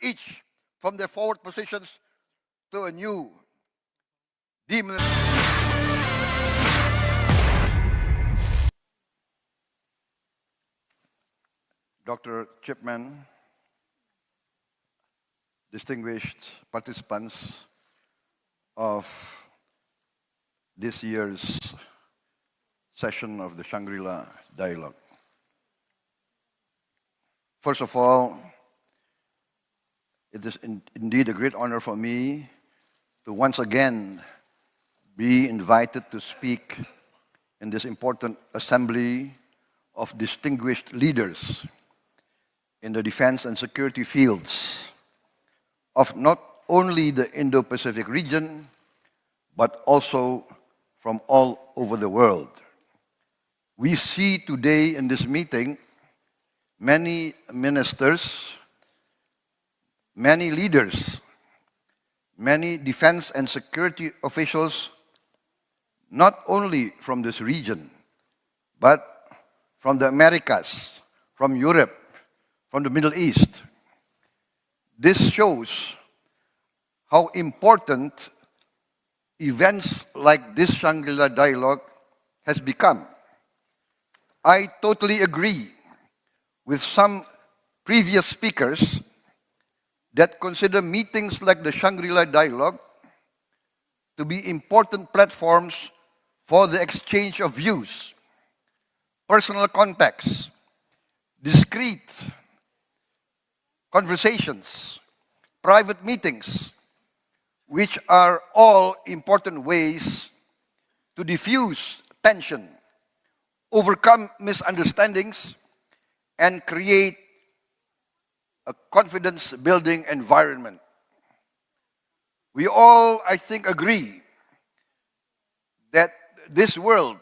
each from their forward positions to a new demon. Dr. Chipman, distinguished participants of this year's session of the Shangri-La Dialogue. First of all, it is indeed a great honor for me to once again be invited to speak in this important assembly of distinguished leaders in the defense and security fields of not only the Indo-Pacific region, but also from all over the world. We see today in this meeting many ministers, many leaders, many defense and security officials, not only from this region, but from the Americas, from Europe, from the Middle East. This shows how important events like this Shangri-La Dialogue has become. I totally agree with some previous speakers that consider meetings like the Shangri-La Dialogue to be important platforms for the exchange of views, personal contacts, discreet conversations, private meetings, which are all important ways to diffuse tension, overcome misunderstandings, and create a confidence-building environment. We all, I think, agree that this world,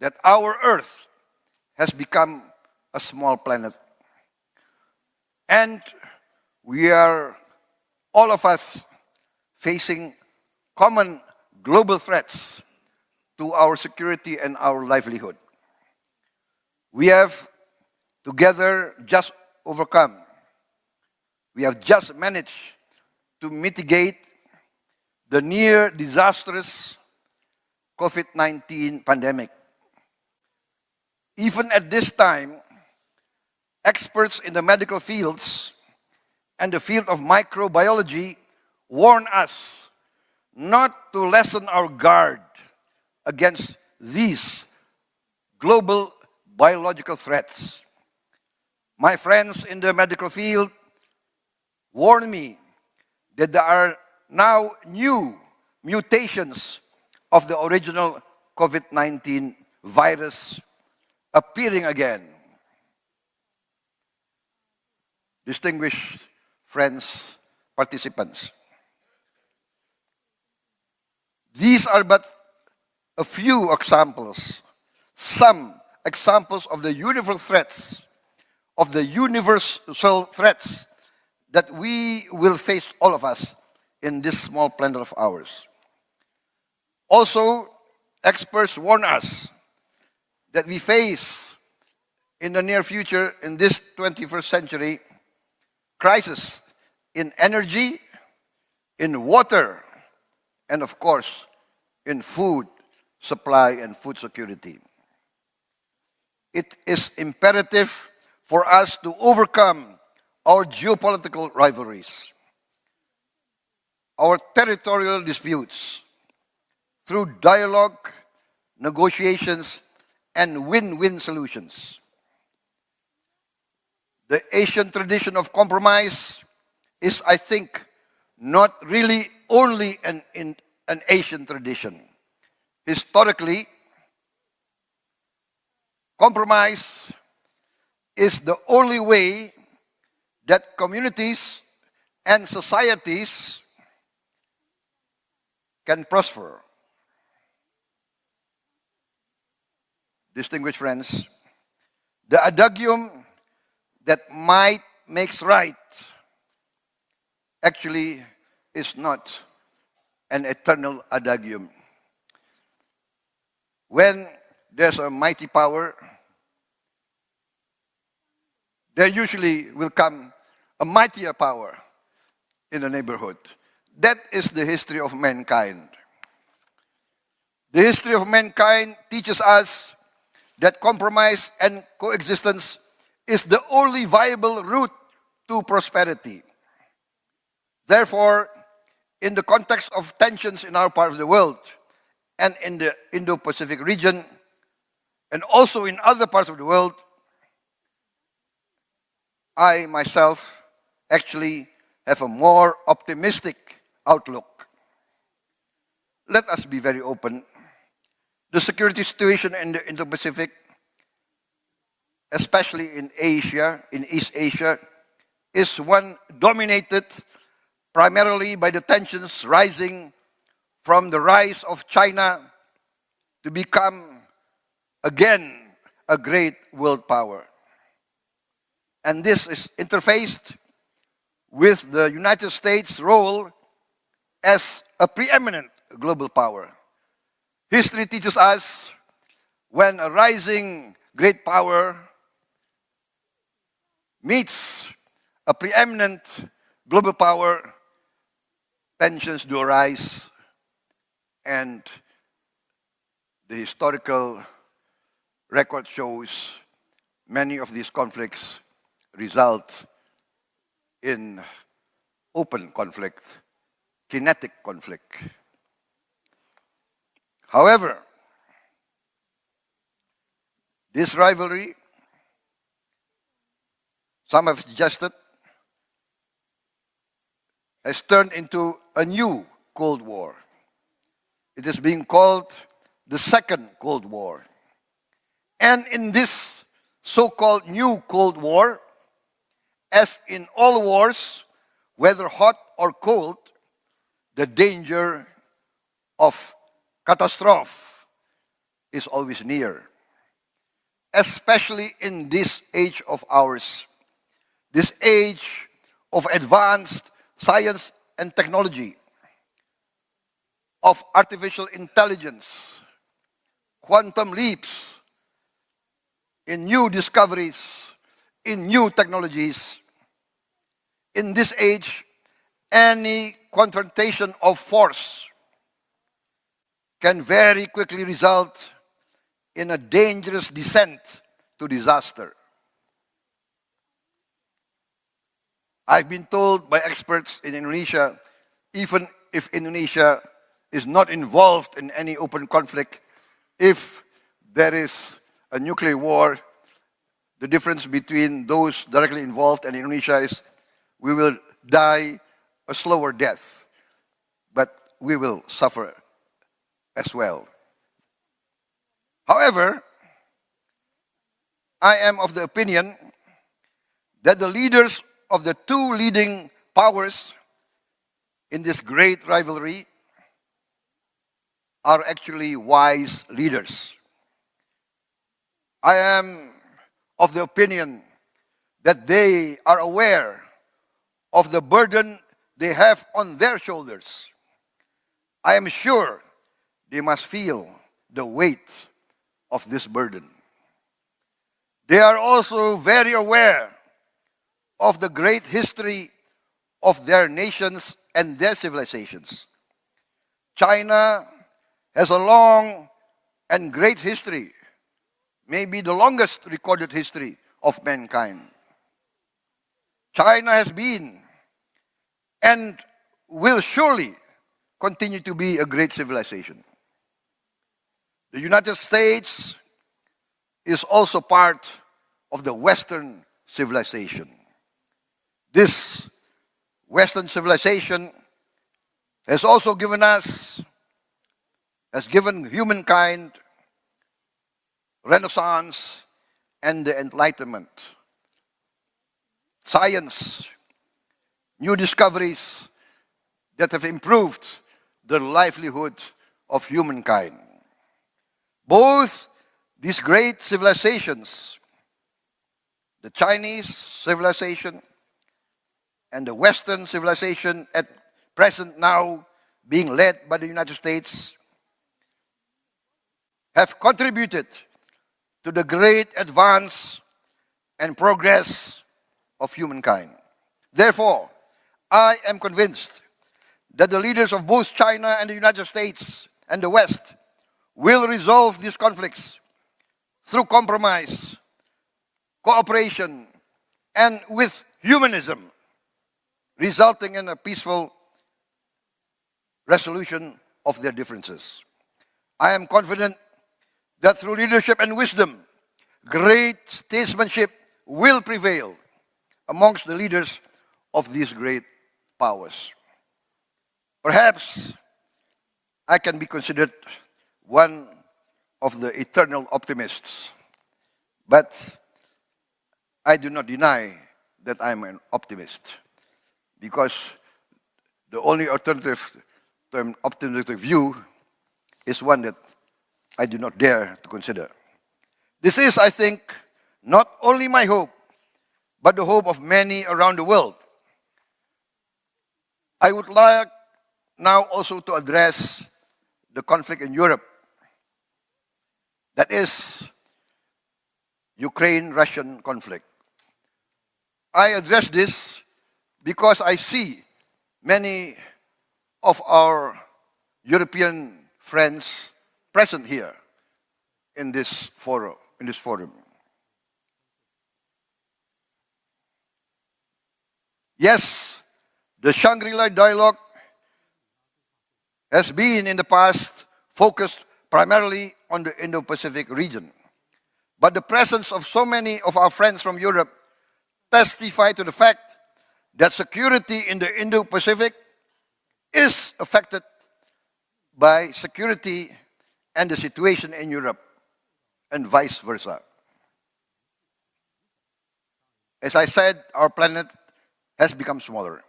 that our Earth, has become a small planet. And we are, all of us, facing common global threats to our security and our livelihood. We have together just overcome. We have just managed to mitigate the near disastrous COVID-19 pandemic. Even at this time, experts in the medical fields and the field of microbiology warn us not to lessen our guard against these global biological threats. My friends in the medical field warn me that there are now new mutations of the original COVID-19 virus appearing again. Distinguished friends, participants, these are but a few examples, some examples of the universal threats that we will face, all of us, in this small planet of ours. Also, experts warn us that we face, in the near future, in this 21st century, crisis in energy, in water, and of course, in food supply and food security. It is imperative for us to overcome our geopolitical rivalries, our territorial disputes, through dialogue, negotiations, and win-win solutions. The Asian tradition of compromise is, I think, not really only an Asian tradition. Historically, compromise is the only way that communities and societies can prosper. Distinguished friends, the adagium that might makes right actually is not an eternal adagium. When there's a mighty power, there usually will come a mightier power in the neighborhood. That is the history of mankind. The history of mankind teaches us that compromise and coexistence is the only viable route to prosperity. Therefore, in the context of tensions in our part of the world and in the Indo-Pacific region, and also in other parts of the world, I myself actually have a more optimistic outlook. Let us be very open. The security situation in the Indo-Pacific, especially in Asia, in East Asia, is one dominated primarily by the tensions rising from the rise of China to become again a great world power. And this is interfaced with the United States' role as a preeminent global power. History teaches us when a rising great power meets a preeminent global power, tensions do arise, and the historical record shows many of these conflicts result in open conflict, kinetic conflict. However, this rivalry, some have suggested, has turned into a new Cold War. It is being called the Second Cold War. And in this so-called new Cold War, as in all wars, whether hot or cold, the danger of catastrophe is always near. Especially in this age of ours, this age of advanced science and technology, of artificial intelligence, quantum leaps, in new discoveries, in new technologies. In this age, any confrontation of force can very quickly result in a dangerous descent to disaster. I've been told by experts in Indonesia, even if Indonesia is not involved in any open conflict, if there is a nuclear war, the difference between those directly involved and Indonesia is we will die a slower death, but we will suffer as well. However, I am of the opinion that the leaders of the two leading powers in this great rivalry are actually wise leaders. I am of the opinion that they are aware of the burden they have on their shoulders. I am sure they must feel the weight of this burden. They are also very aware of the great history of their nations and their civilizations. China has a long and great history, maybe the longest recorded history of mankind. China has been and will surely continue to be a great civilization. The United States is also part of the Western civilization. This Western civilization has also given us, has given humankind Renaissance and the Enlightenment. Science, new discoveries that have improved the livelihood of humankind. Both these great civilizations, the Chinese civilization and the Western civilization at present now being led by the United States, have contributed to the great advance and progress of humankind. Therefore, I am convinced that the leaders of both China and the United States and the West will resolve these conflicts through compromise, cooperation, and with humanism, resulting in a peaceful resolution of their differences. I am confident that through leadership and wisdom, great statesmanship will prevail amongst the leaders of these great powers. Perhaps I can be considered one of the eternal optimists, but I do not deny that I'm an optimist, because the only alternative view is one that I do not dare to consider. This is, I think, not only my hope, but the hope of many around the world. I would like now also to address the conflict in Europe. That is Ukraine-Russian conflict. I address this because I see many of our European friends present here in this forum. Yes, the Shangri-La Dialogue has been in the past focused primarily on the Indo-Pacific region. But the presence of so many of our friends from Europe testify to the fact that security in the Indo-Pacific is affected by security and the situation in Europe, and vice versa. As I said, our planet has become smaller.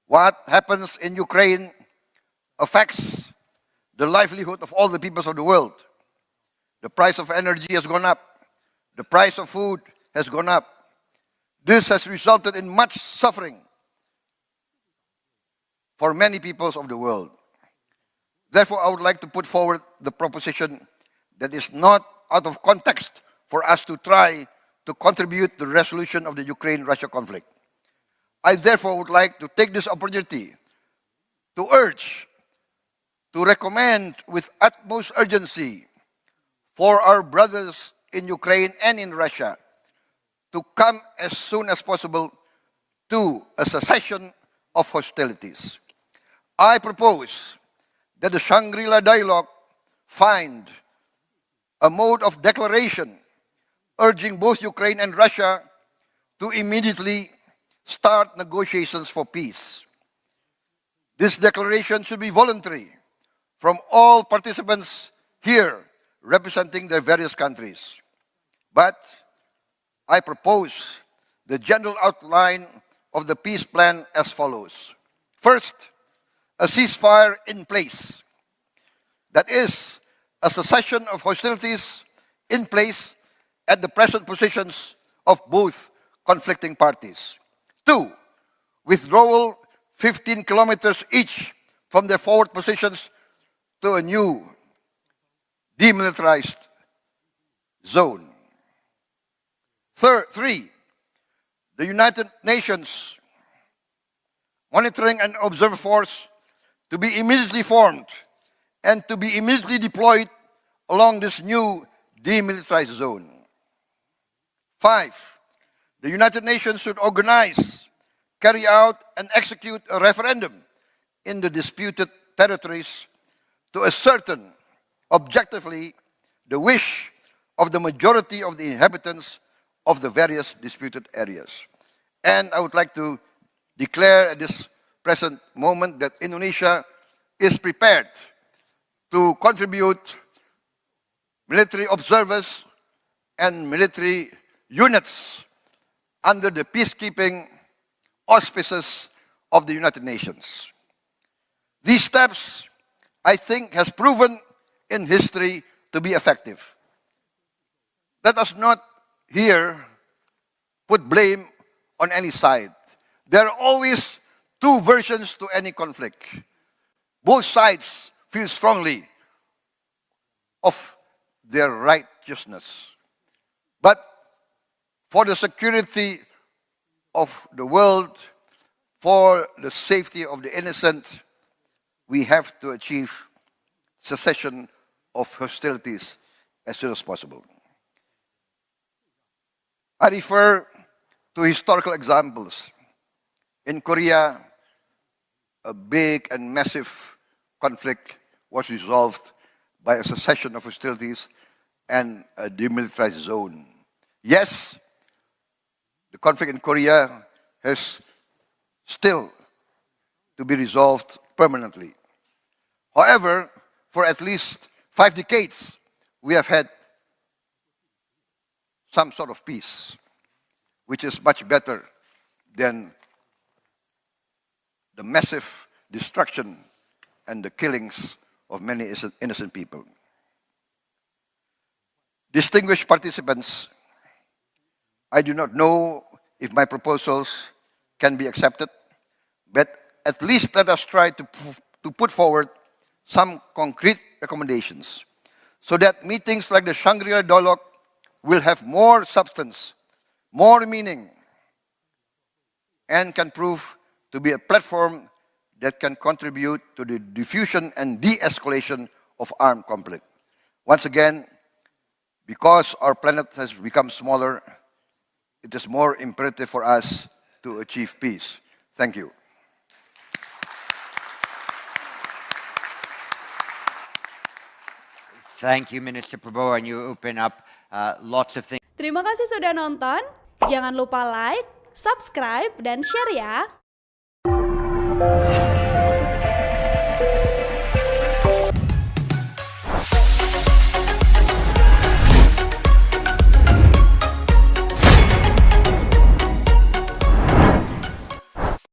What happens in Ukraine affects the livelihood of all the peoples of the world. The price of energy has gone up. The price of food has gone up. This has resulted in much suffering for many peoples of the world. Therefore, I would like to put forward the proposition that is not out of context for us to try to contribute to the resolution of the Ukraine-Russia conflict. I therefore would like to take this opportunity to urge, to recommend with utmost urgency for our brothers in Ukraine and in Russia to come as soon as possible to a cessation of hostilities. I propose that the Shangri-La Dialogue find a mode of declaration urging both Ukraine and Russia to immediately start negotiations for peace. This declaration should be voluntary from all participants here representing their various countries. But I propose the general outline of the peace plan as follows. First, a ceasefire in place. That is, a cessation of hostilities in place at the present positions of both conflicting parties. Two, withdrawal 15 kilometers each from their forward positions to a new demilitarized zone. Three, the United Nations Monitoring and Observer Force to be immediately formed and to be immediately deployed along this new demilitarized zone. Five, the United Nations should organize, carry out, and execute a referendum in the disputed territories to ascertain objectively the wish of the majority of the inhabitants of the various disputed areas. And I would like to declare at this present moment that Indonesia is prepared to contribute military observers and military units under the peacekeeping auspices of the United Nations. These steps, I think, has proven in history to be effective. Let us not here put blame on any side. There are always two versions to any conflict. Both sides feel strongly of their righteousness. But for the security of the world for the safety of the innocent, we have to achieve cessation of hostilities as soon as possible. I refer to historical examples. In Korea, a big and massive conflict was resolved by a cessation of hostilities and a demilitarized zone. Yes, the conflict in Korea has still to be resolved permanently. However, for at least 5 decades, we have had some sort of peace, which is much better than the massive destruction and the killings of many innocent people. Distinguished participants, I do not know if my proposals can be accepted, but at least let us try to put forward some concrete recommendations so that meetings like the Shangri-La Dialogue will have more substance, more meaning, and can prove to be a platform that can contribute to the diffusion and de-escalation of armed conflict. Once again, because our planet has become smaller, it is more imperative for us to achieve peace. Thank you. Thank you, Minister Prabowo, and you open up lots of things. Terima kasih sudah nonton. Jangan lupa like, subscribe, dan share ya.